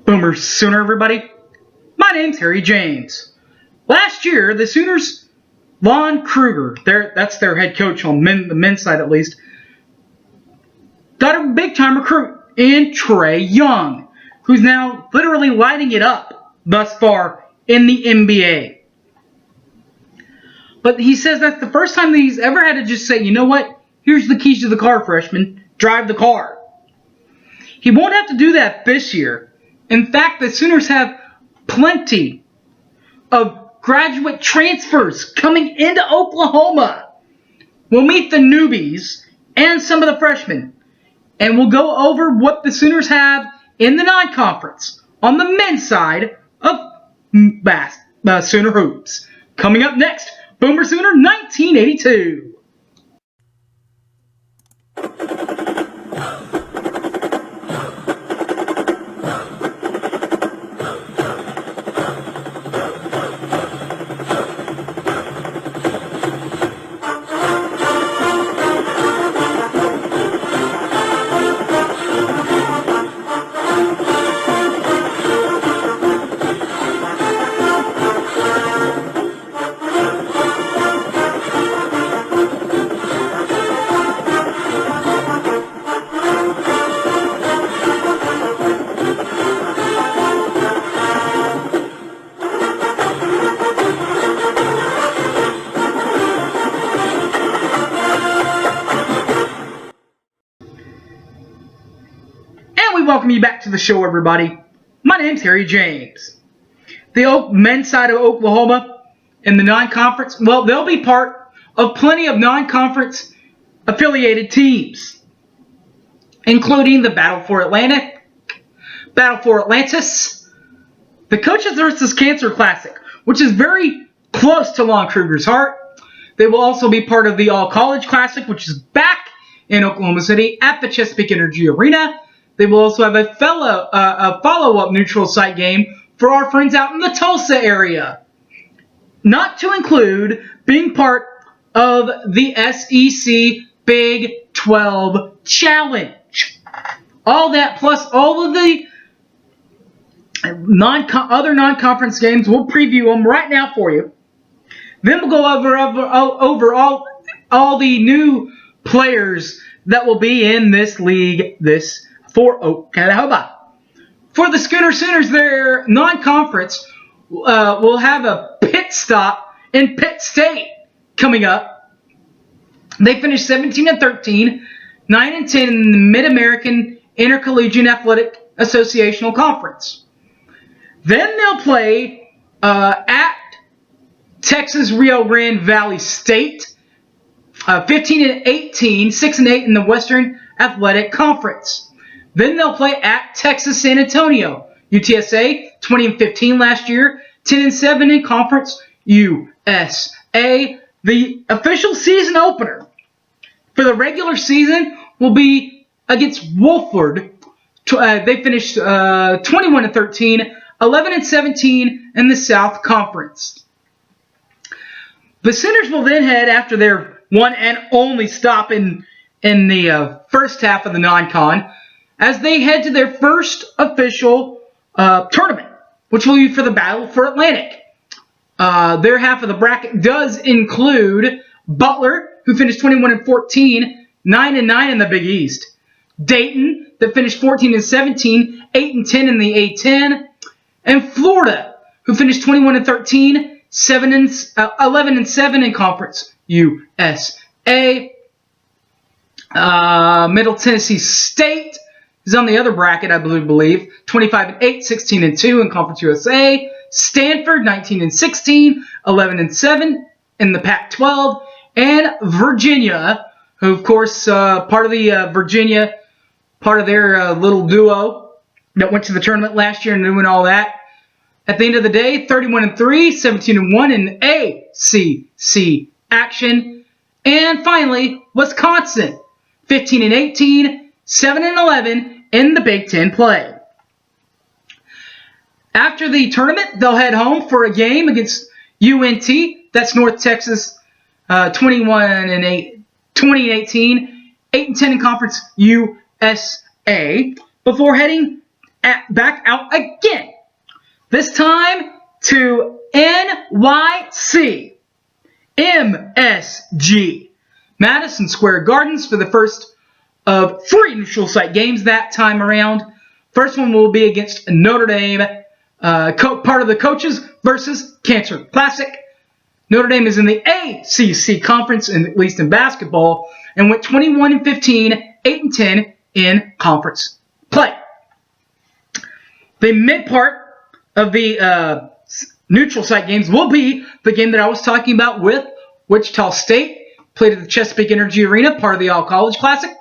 Boomer Sooner, everybody. My name's Harry James. Last year, the Sooners, Lon Kruger, that's their head coach on the men's side at least, got a big-time recruit in Trae Young, who's now literally lighting it up thus far in the NBA. But he says that's the first time that he's ever had to just say, you know what, here's the keys to the car, freshman, drive the car. He won't have to do that this year. In fact, the Sooners have plenty of graduate transfers coming into Oklahoma. We'll meet the newbies and some of the freshmen, and we'll go over what the Sooners have in the non-conference on the men's side of Sooner Hoops. Coming up next, Boomer Sooner 1982. Welcome you back to the show, everybody. My name's Harry James. The men's side of Oklahoma in the non-conference, well, they'll be part of plenty of non-conference affiliated teams, including the Battle for Atlantic, Battle for Atlantis, the Coaches vs. Cancer Classic, which is very close to Lon Kruger's heart. They will also be part of the All-College Classic, which is back in Oklahoma City at the Chesapeake Energy Arena. They will also have a follow-up neutral site game for our friends out in the Tulsa area. Not to include being part of the SEC Big 12 Challenge. All that plus all of the other non-conference games. We'll preview them right now for you. Then we'll go over all the new players that will be in this league for Oklahoma. For the Schooner Sooners, their non-conference will have a pit stop in Pitt State coming up. They finished 17-13, 9-10 in the Mid-American Intercollegiate Athletic Associational Conference. Then they'll play at Texas Rio Grande Valley State, 15-18, 6-8 in the Western Athletic Conference. Then they'll play at Texas San Antonio, UTSA, 20-15 last year, 10-7 in Conference USA. The official season opener for the regular season will be against Wofford. They finished 21-13, 11-17 in the South Conference. The Sooners will then head after their one and only stop in the first half of the non-con, as they head to their first official tournament, which will be for the Battle for Atlantic. Their half of the bracket does include Butler, who finished 21-14, 9-9 in the Big East. Dayton, that finished 14-17, 8-10 in the A-10. And Florida, who finished 21-13, 11-7 in Conference USA. Middle Tennessee State is on the other bracket, I believe. 25-8, 16-2 in Conference USA. Stanford, 19-16, 11-7 in the Pac-12. And Virginia, who, of course, part of the Virginia, part of their little duo that went to the tournament last year and doing all that. At the end of the day, 31-3, 17-1 in ACC action. And finally, Wisconsin, 15-18, 7-11 in the Big Ten play. After the tournament, they'll head home for a game against UNT. That's North Texas, 20-18, 8-10 in Conference USA. Before heading back out again. This time to NYC MSG Madison Square Gardens for the first of 3 neutral site games that time around. First one will be against Notre Dame, part of the Coaches versus Cancer Classic. Notre Dame is in the ACC conference, at least in basketball, and went 21-15, 8-10 in conference play. The mid part of the neutral site games will be the game that I was talking about with Wichita State. Played at the Chesapeake Energy Arena, part of the All-College Classic.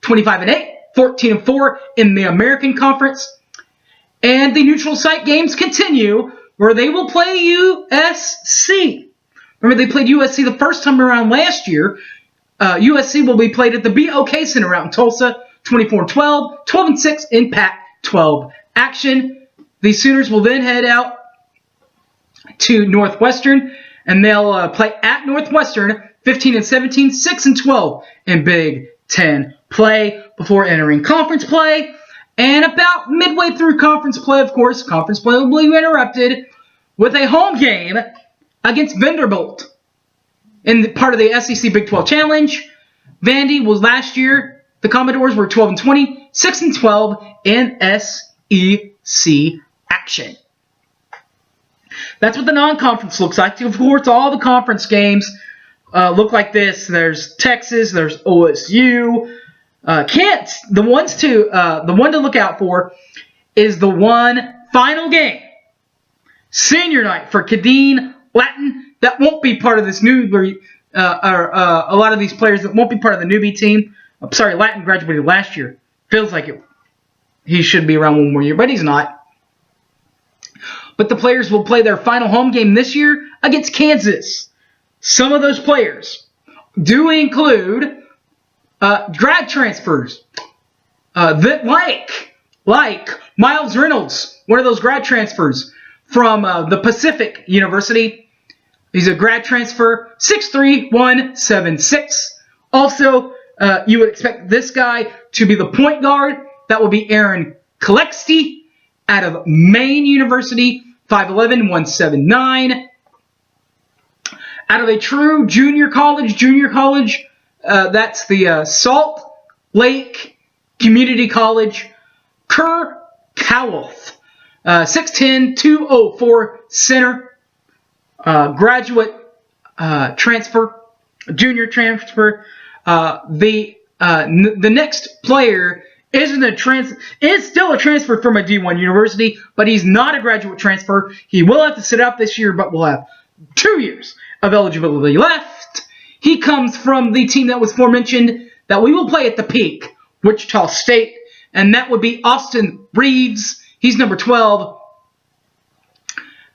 25-8, 14-4 in the American Conference. And the neutral site games continue, where they will play USC. Remember, they played USC the first time around last year. USC will be played at the BOK Center out in Tulsa, 24-12, 12-6 in Pac-12 action. The Sooners will then head out to Northwestern, and they'll play at Northwestern, 15-17, 6-12 in Big Ten play before entering conference play. And about midway through conference play, of course, conference play will be interrupted with a home game against Vanderbilt in part of the SEC Big 12 Challenge. Vandy was last year. The Commodores were 12-20, 6-12 in SEC action. That's what the non-conference looks like. Of course, all the conference games look like this. There's Texas. There's OSU. The one to look out for is the one final game, senior night for Kadeen Latin. That won't be part of this new. A lot of these players that won't be part of the newbie team. I'm sorry, Latin graduated last year. Feels like it. He should be around one more year, but he's not. But the players will play their final home game this year against Kansas. Some of those players do include grad transfers. Like Miles Reynolds, one of those grad transfers from the Pacific University. He's a grad transfer, 6'3", 176. Also, you would expect this guy to be the point guard. That will be Aaron Kalexty out of Maine University, 5'11", 179. Out of a true junior college, that's the Salt Lake Community College, Kerr Cowolf, 6'10", 204 center, graduate transfer, junior transfer. The next player is still a transfer from a D1 university, but he's not a graduate transfer. He will have to sit out this year, but will have 2 years of eligibility left. He comes from the team that was aforementioned that we will play at the Peak, Wichita State, and that would be Austin Reeves. He's number 12.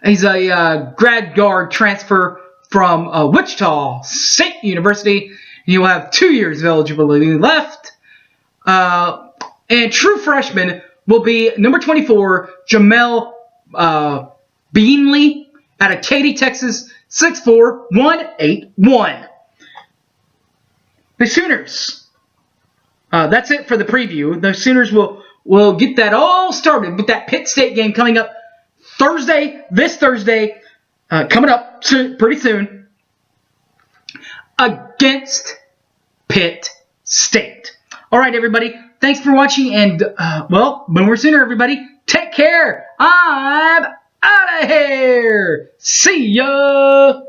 He's a grad guard transfer from Wichita State University. He will have 2 years of eligibility left. And true freshman will be number 24, Jamel Beanley out of Katy, Texas, 6'4", 181. The Sooners. That's it for the preview. The Sooners will get that all started with that Pitt State game coming up this Thursday, coming up pretty soon, against Pitt State. All right, everybody. Thanks for watching, and, Boomer Sooner, everybody. Take care. I'm out of here. See ya.